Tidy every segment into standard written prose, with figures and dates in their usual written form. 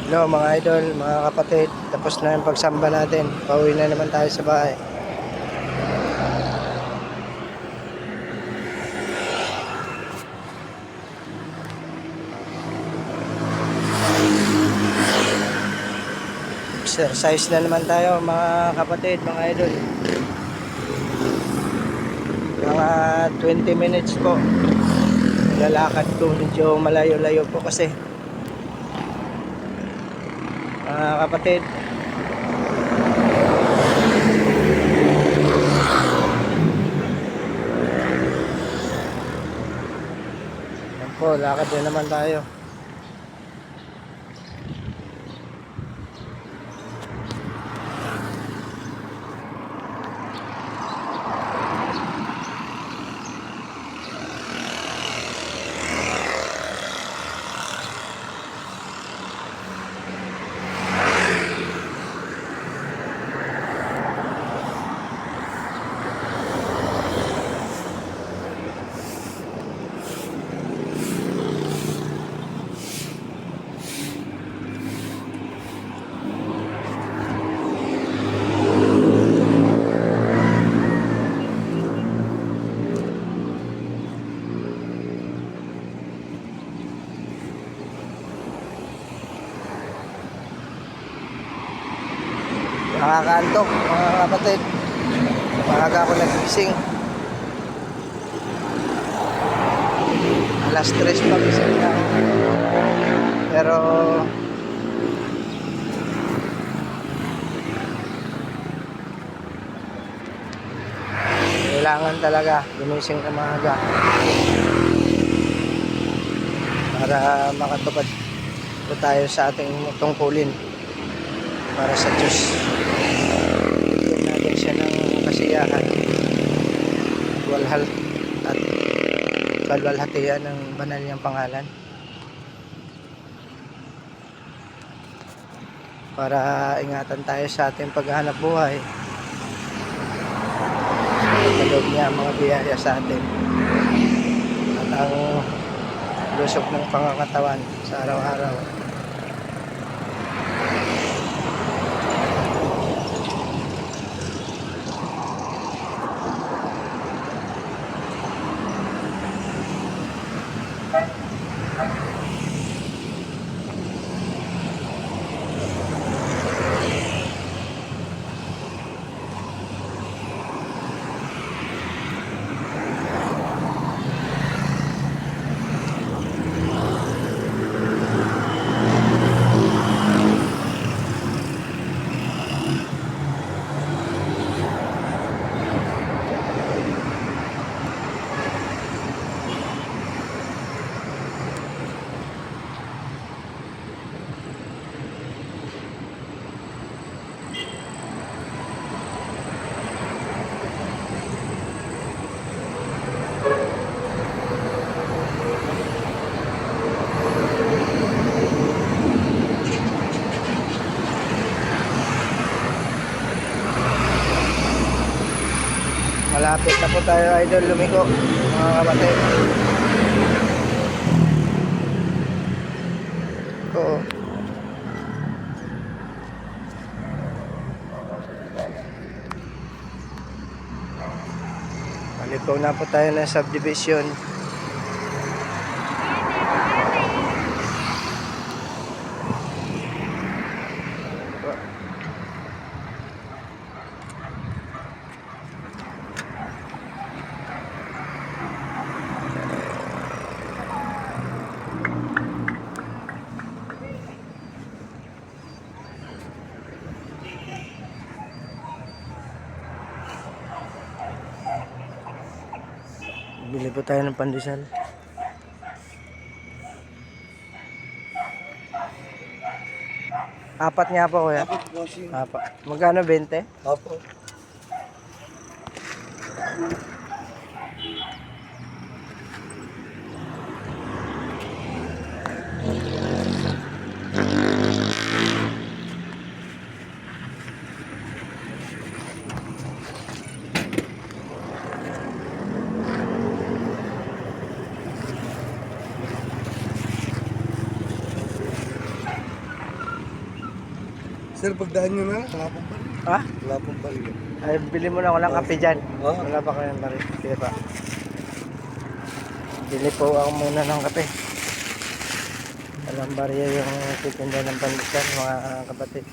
Hello mga idol, mga kapatid. Tapos na yung pagsamba natin. Pauwi na naman tayo sa bahay. Exercise na naman tayo mga kapatid, mga idol. Mga 20 minutes po. Lalakad ko, medyo malayo-layo po kasi. Mga kapatid. Yan po, lakad na naman tayo. Nakakaantok mga kapatid. Maaga ako nagising. Alas 3 pa gising na. Pero kailangan talaga gumising na maaga para makatupad po tayo sa ating tungkulin para sa Diyos. Bigyan natin siya ng kasiyahan, walhal at kalwalhatian ng banal niyang pangalan para ingatan tayo sa ating paghahanap buhay. Kaloob niya ang mga biyaya sa atin at ang lusog ng pangangatawan sa araw-araw. Malapit na po tayo idol lumiko mga kapatid. Oo. Malikaw na po tayo ng subdivision. Bili po tayo ng pandesal. Apat nga po kuya. Apat po siya. Apat. Magkano 20? Opo. Sir, pagdaan nyo na, wala pong balik. Ha? Wala pong balik. Ay, bili mo na ako ng kape dyan. Oh. Wala pa kayong bari. Sige pa. Bili po ako muna ng kape. Walang barya yung titinda ng pandesal, mga kapatid.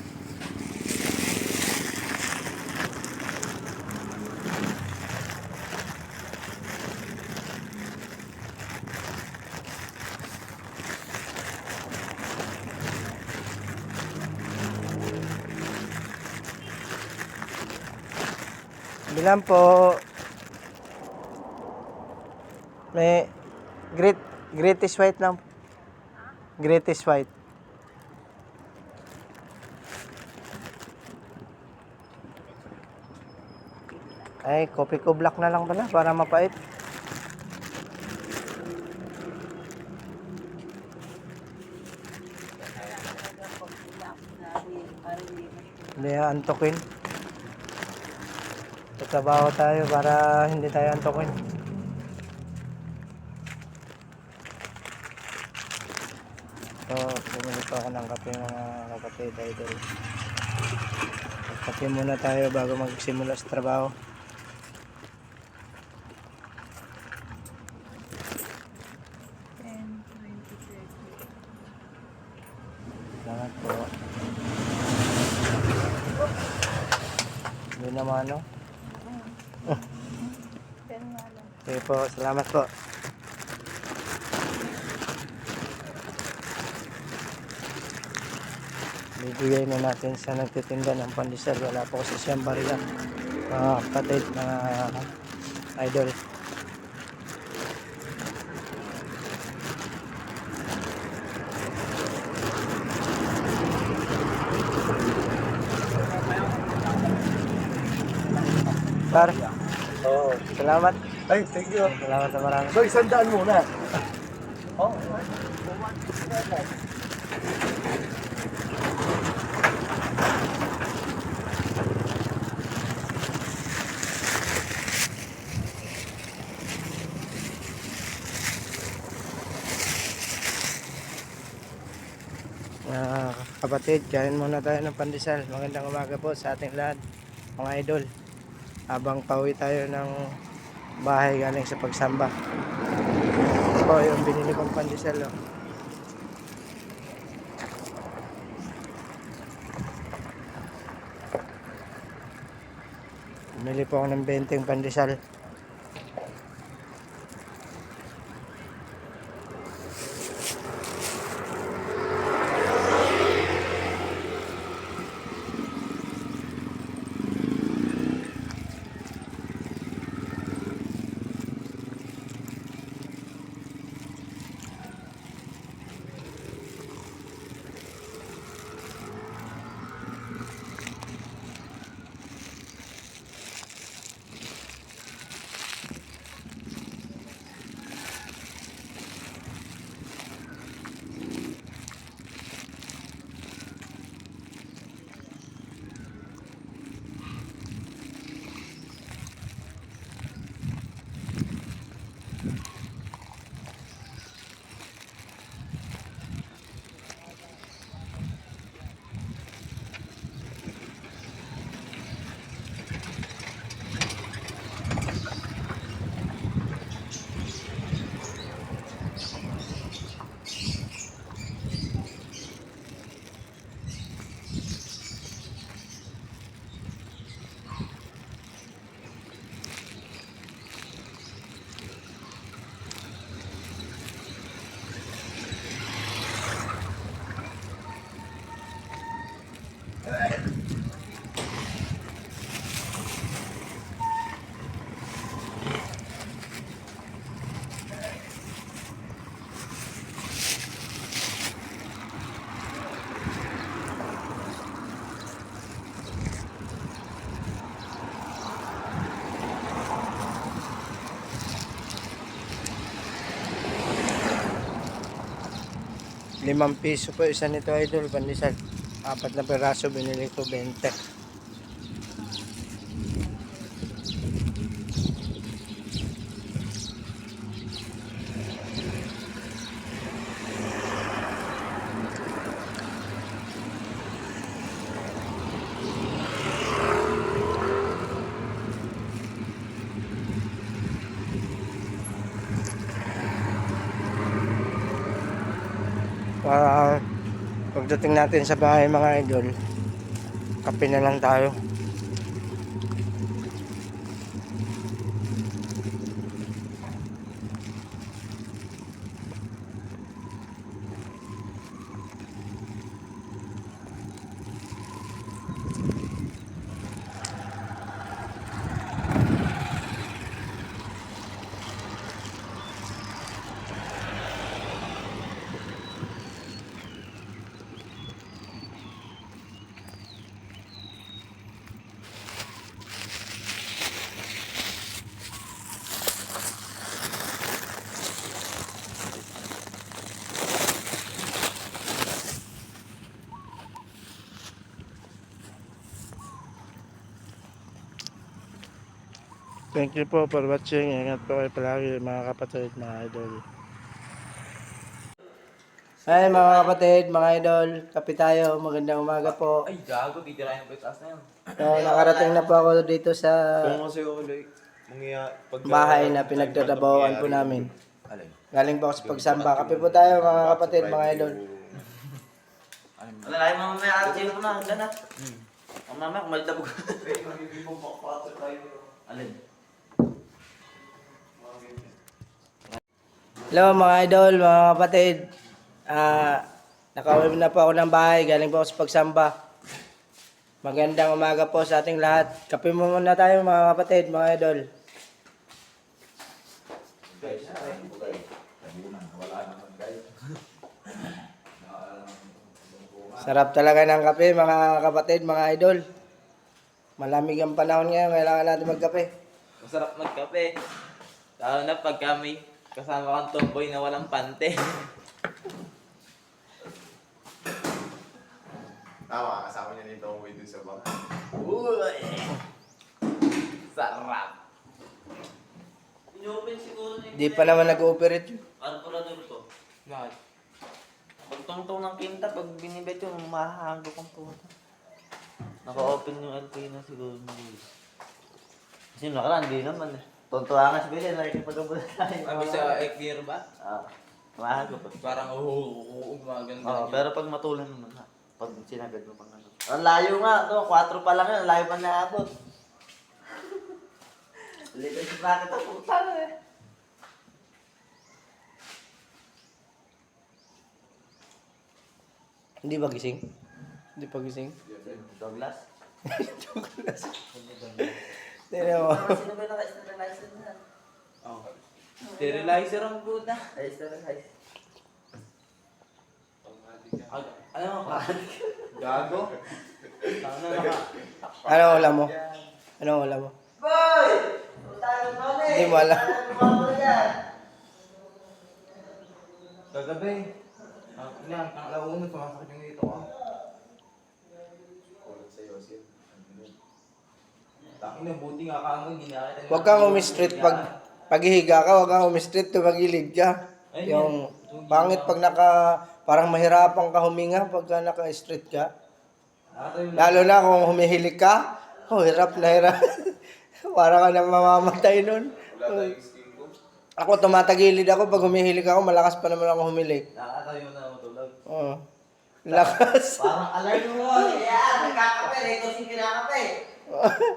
Bilang po. May greatest white lang. Greatest white. Ay, kopi ko black na lang pala para mapait. Hindi antokin. Tatrabaho tayo para hindi tayo antokin. So, bumili pa ako ng kape mga kapatid, idol. Kape muna tayo bago magsimula sa trabaho. Salamat po. Hindi naman ano. Okay po, salamat po. Bibigay na natin sa nagtitinda ng pandesal. Wala po kasi siyang bariya. Mga kapatid, mga idol. Par, Oo. salamat. Ay, thank you. Salamat na marami. So, 100 muna. Oo. Kapatid, kain muna tayo ng pandesal. Magandang umaga po sa ating lahat, mga idol. Habang pauwi tayo ng bahay galing sa pagsamba. Ito po yung binili kong pandesal. Oh. Bumili po ako ng 20 pandesal. ₱5 po isa nito, idol, pandesal. 4 na peraso binili ko 20. Para pagdating natin sa bahay mga idol, kape na lang tayo. Thank you po for watching. Ingat po kayo palagi mga kapatid, mga idol. Hi mga kapatid, mga idol. Kape tayo. Magandang umaga po. Ay, gago, titirahin mo ba yung taas na yun? So, nakarating na po ako dito sa Kung kasi ako like, bahay na pinagtatrabahoan po namin. Alin? Galing po ako sa pagsamba. Kape po tayo mga kapatid, mga idol. Wala tayo mamaya at sino na, hanggang na. Ang mamaya, kumaldabog. Alin? Hello mga idol, mga kapatid. Nakauwi na po ako ng bahay. Galing po ako sa pagsamba. Magandang umaga po sa ating lahat. Kape mo muna tayo mga kapatid, mga idol. Sarap talaga ng kape mga kapatid, mga idol. Malamig ang panahon ngayon, kailangan natin magkape. Masarap magkape. Lalo na pagka may kasama kang tomboy na walang pante. Tama, kasama niya nito ang way dun sa baka. Uy! Sarap! Inopen siguro na Di pa naman nag-ooperate yun. Carburetor ko. Bakit? Pag tungtong ng kinta, pag binibet yung mahahanggo kang puta. Naka-open yung LP na siguro. Kasi nakaraan, hindi naman eh. Tuntua nga si Billy, nakikipag-abula tayo. Sabi sa clear ba? Mahahanggo pa. Parang gumaganda. Oo, pero pag matulan naman ha. Pag sinagad mo pang ano. Ang layo nga, to, 4 pa lang yun, ang layo pa naabot. Lito si Bracket ang puta na eh. Hindi ba gising? Hindi pa gising? Douglas? Tignan mo. Sino ba yung naka-sterilizer na? Oh. Sterilizer ang puta. Ay, sterilizer. Ano mo ka? Gago? Ano naka? Anong ulam mo? Anong ulam mo? Boy! Puta ka naman eh! Hindi mo alam. Ano mo ako yan? Kagabi. Ang alauna, pumasok yung dito ko. Kulat sa Yosin. Takin na, buti nga kamo, ginakita. Huwag kang umistreet paghihiga ka, huwag kang umistreet tumagilid ka. Ay, Yung pangit pag parang mahirapan ka huminga pagka naka-straight ka. Lalo na kung humihilik ka, hirap na hirap. Para ka na mamamatay nun. Wala tayong skin ko. Ako tumatagilid ako pag humihilik ako, malakas pa naman ako humilik. Nakatayo na matulog. Oo. Lakas. Parang alarm mo. Yan, nagkakape. Rito si kinakape.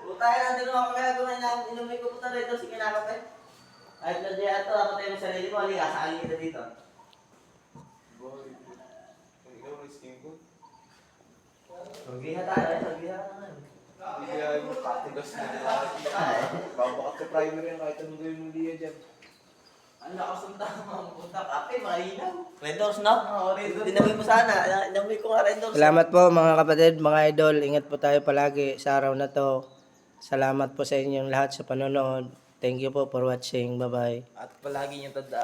Puta yan, natin mo ako kaya gawin na inumin ko puta rito si kinakape. Kahit na diyan ito, ako tayo ng sarili mo. Halika, saan kita dito? Boy, kung ikaw ang skin ko. Sabihan tayo, sabihan ka naman. Hindi ay mo katigas na nila. Babakat ka primary yan kahit anong gawin mo liya dyan. Ang lakas ng tama ang puta. Kape, mainaw. Red Doors, no? Dinawi mo sana. Dinawi ko nga Red Doors. Salamat po mga kapatid, mga idol. Ingat po tayo palagi sa araw na to. Salamat po sa inyong lahat sa panonood. Thank you po for watching. Bye-bye. At palagi niyong tandaan.